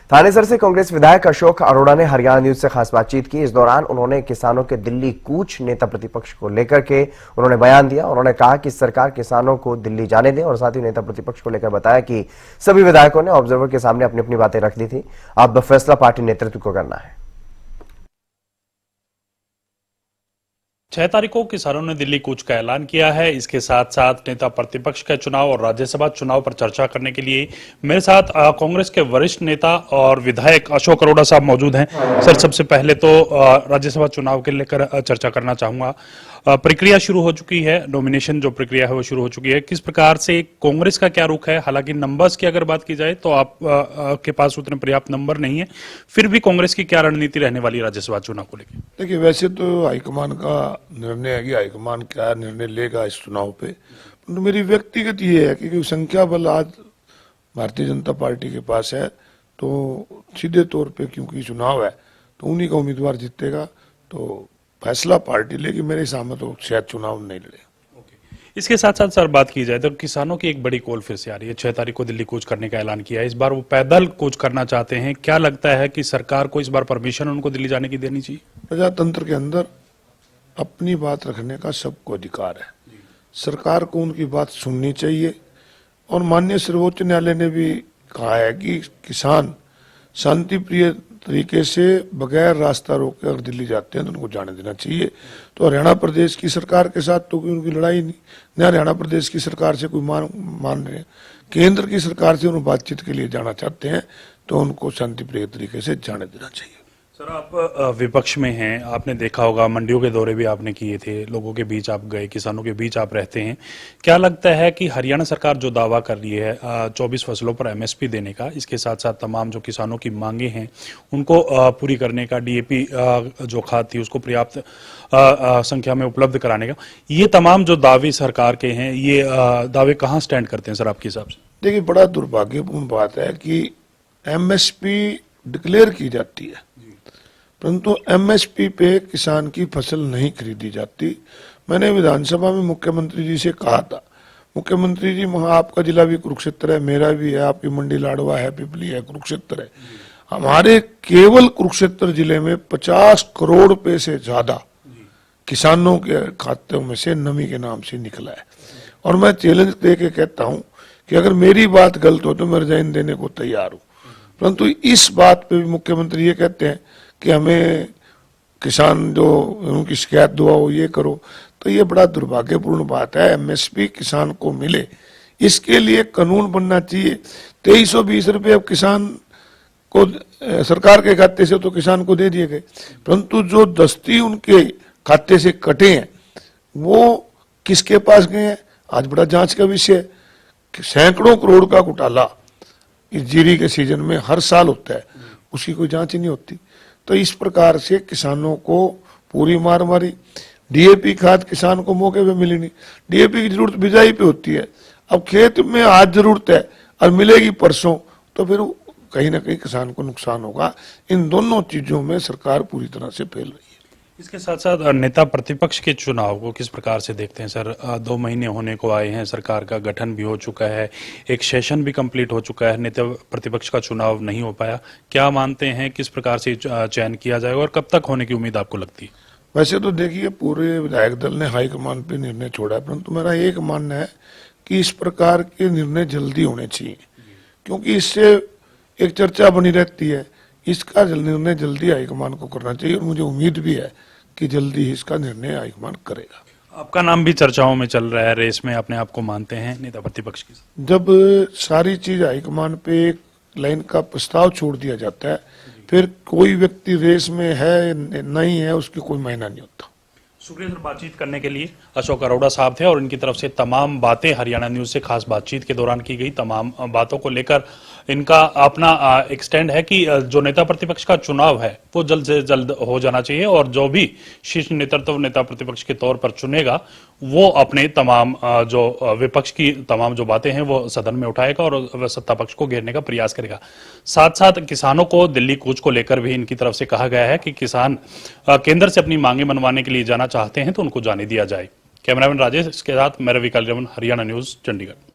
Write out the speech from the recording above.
थानेसर से कांग्रेस विधायक अशोक अरोड़ा ने हरियाणा न्यूज से खास बातचीत की। इस दौरान उन्होंने किसानों के दिल्ली कूच नेता प्रतिपक्ष को लेकर के उन्होंने बयान दिया। उन्होंने कहा कि सरकार किसानों को दिल्ली जाने दे और साथ ही नेता प्रतिपक्ष को लेकर बताया कि सभी विधायकों ने ऑब्जर्वर के सामने अपनी अपनी बातें रख दी थी। अब फैसला पार्टी नेतृत्व को करना है। 6 तारीख को किसानों ने दिल्ली कूच का ऐलान किया है। इसके साथ साथ नेता प्रतिपक्ष के चुनाव और राज्यसभा चुनाव पर चर्चा करने के लिए मेरे साथ कांग्रेस के वरिष्ठ नेता और विधायक अशोक अरोड़ा साहब मौजूद हैं। सर, सबसे पहले तो राज्यसभा चुनाव के लेकर चर्चा करना चाहूंगा। प्रक्रिया शुरू हो चुकी है, नॉमिनेशन जो प्रक्रिया है वो शुरू हो चुकी है। किस प्रकार से कांग्रेस का क्या रुख है? हालांकि नंबर्स की अगर बात की जाए तो आप के पास उतने पर्याप्त नंबर नहीं है, फिर भी कांग्रेस की क्या रणनीति रहने वाली राज्यसभा चुनाव को लेकर? देखिए, वैसे तो हाईकमान का निर्णय है कि हाईकमान क्या निर्णय लेगा इस चुनाव पे। तो मेरी व्यक्तिगत ये है कि संख्या बल आज भारतीय जनता पार्टी के पास है, तो सीधे तौर पे क्योंकि चुनाव है तो उन्हीं का उम्मीदवार जीतेगा। तो फैसला पार्टी लेगी। मेरे सामने तो शायद चुनाव नहीं लड़े। इसके साथ साथ सर बात की जाए तो किसानों की एक बड़ी कॉल फिर से आ रही है। 6 तारीख को दिल्ली कूच करने का ऐलान किया है। इस बार वो पैदल कूच करना चाहते हैं। क्या लगता है कि सरकार को इस बार परमिशन उनको दिल्ली जाने की देनी चाहिए? प्रजातंत्र के अंदर अपनी बात रखने का सबको अधिकार है। सरकार को उनकी बात सुननी चाहिए। और माननीय सर्वोच्च न्यायालय ने भी कहा है कि किसान शांति प्रिय तरीके से बगैर रास्ता रोके अगर दिल्ली जाते हैं तो उनको जाने देना चाहिए। तो हरियाणा प्रदेश की सरकार के साथ तो कोई उनकी लड़ाई नहीं, न हरियाणा प्रदेश की सरकार से कोई मान रहे हैं। केंद्र की सरकार से उन्हें बातचीत के लिए जाना चाहते हैं तो उनको शांति प्रिय तरीके से जाने देना चाहिए। सर, आप विपक्ष में हैं, आपने देखा होगा मंडियों के दौरे भी आपने किए थे, लोगों के बीच आप गए, किसानों के बीच आप रहते हैं। क्या लगता है कि हरियाणा सरकार जो दावा कर रही है 24 फसलों पर एमएसपी देने का, इसके साथ साथ तमाम जो किसानों की मांगे हैं उनको पूरी करने का, डीएपी जो खाद थी उसको पर्याप्त संख्या में उपलब्ध कराने का, ये तमाम जो दावे सरकार के हैं, ये दावे कहाँ स्टैंड करते हैं सर आपके हिसाब से? देखिए, बड़ा दुर्भाग्यपूर्ण बात है कि एमएसपी डिक्लेयर की जाती है परंतु एमएसपी पे किसान की फसल नहीं खरीदी जाती। मैंने विधानसभा में मुख्यमंत्री जी से कहा था, मुख्यमंत्री जी वहाँ आपका जिला भी कुरुक्षेत्र है, मेरा भी है, आपकी मंडी लाडवा है, पिपली है, कुरुक्षेत्र है। हमारे केवल कुरुक्षेत्र जिले में 50 करोड़ रुपए से ज्यादा किसानों के खातों में से नमी के नाम से निकला है। और मैं चैलेंज दे के कहता हूँ कि अगर मेरी बात गलत हो तो मैं रिजाइन देने को तैयार हूँ। परंतु इस बात पे भी मुख्यमंत्री ये कहते हैं कि हमें किसान जो उनकी शिकायत दुआओ, ये करो। तो ये बड़ा दुर्भाग्यपूर्ण बात है। एमएसपी किसान को मिले, इसके लिए कानून बनना चाहिए। 2320 रुपये अब किसान को सरकार के खाते से तो किसान को दे दिए गए, परंतु जो दस्ती उनके खाते से कटे हैं वो किसके पास गए हैं, आज बड़ा जांच का विषय है। सैकड़ों करोड़ का घोटाला इस जीरी के सीजन में हर साल होता है, उसकी कोई जांच ही नहीं होती। तो इस प्रकार से किसानों को पूरी मार मारी। डीएपी खाद किसान को मौके पे मिली नहीं। डीएपी की जरूरत बिजाई पे होती है, अब खेत में आज जरूरत है और मिलेगी परसों, तो फिर कहीं ना कहीं किसान को नुकसान होगा। इन दोनों चीजों में सरकार पूरी तरह से फेल रही है। इसके साथ साथ नेता प्रतिपक्ष के चुनाव को किस प्रकार से देखते हैं सर? 2 महीने होने को आए हैं, सरकार का गठन भी हो चुका है, एक सेशन भी कंप्लीट हो चुका है, नेता प्रतिपक्ष का चुनाव नहीं हो पाया। क्या मानते हैं किस प्रकार से चयन किया जाएगा और कब तक होने की उम्मीद आपको लगती है? वैसे तो देखिए, पूरे विधायक दल ने हाईकमान पे निर्णय छोड़ा है, परंतु मेरा एक मानना है कि इस प्रकार के निर्णय जल्दी होने चाहिए, क्योंकि इससे एक चर्चा बनी रहती है। इसका निर्णय जल्दी हाईकमान को करना चाहिए और मुझे उम्मीद भी है कि जल्दी ही इसका निर्णय हाईकमान करेगा। आपका नाम भी चर्चाओं में चल रहा है, रेस में अपने आप को मानते हैं नेता प्रतिपक्ष की? जब सारी चीज हाईकमान पे एक लाइन का प्रस्ताव छोड़ दिया जाता है, फिर कोई व्यक्ति रेस में है नहीं है उसकी कोई मायना नहीं होता। शुक्रिया सर, बातचीत करने के लिए अशोक अरोड़ा साहब थे और इनकी तरफ से तमाम बातें हरियाणा न्यूज से खास बातचीत के दौरान की गई। तमाम बातों को लेकर इनका अपना एक स्टैंड है कि जो नेता प्रतिपक्ष का चुनाव है वो जल्द से जल्द हो जाना चाहिए और जो भी शीर्ष नेतृत्व नेता प्रतिपक्ष के तौर पर चुनेगा वो अपने तमाम जो विपक्ष की तमाम जो बातें हैं वो सदन में उठाएगा और सत्ता पक्ष को घेरने का प्रयास करेगा। साथ साथ किसानों को दिल्ली कूच को लेकर भी इनकी तरफ से कहा गया है कि किसान केंद्र से अपनी मांगे मनवाने के लिए जाना चाहते हैं तो उनको जाने दिया जाए। कैमरामैन राजेश के साथ मैं रवि कालीरमन, हरियाणा न्यूज, चंडीगढ़।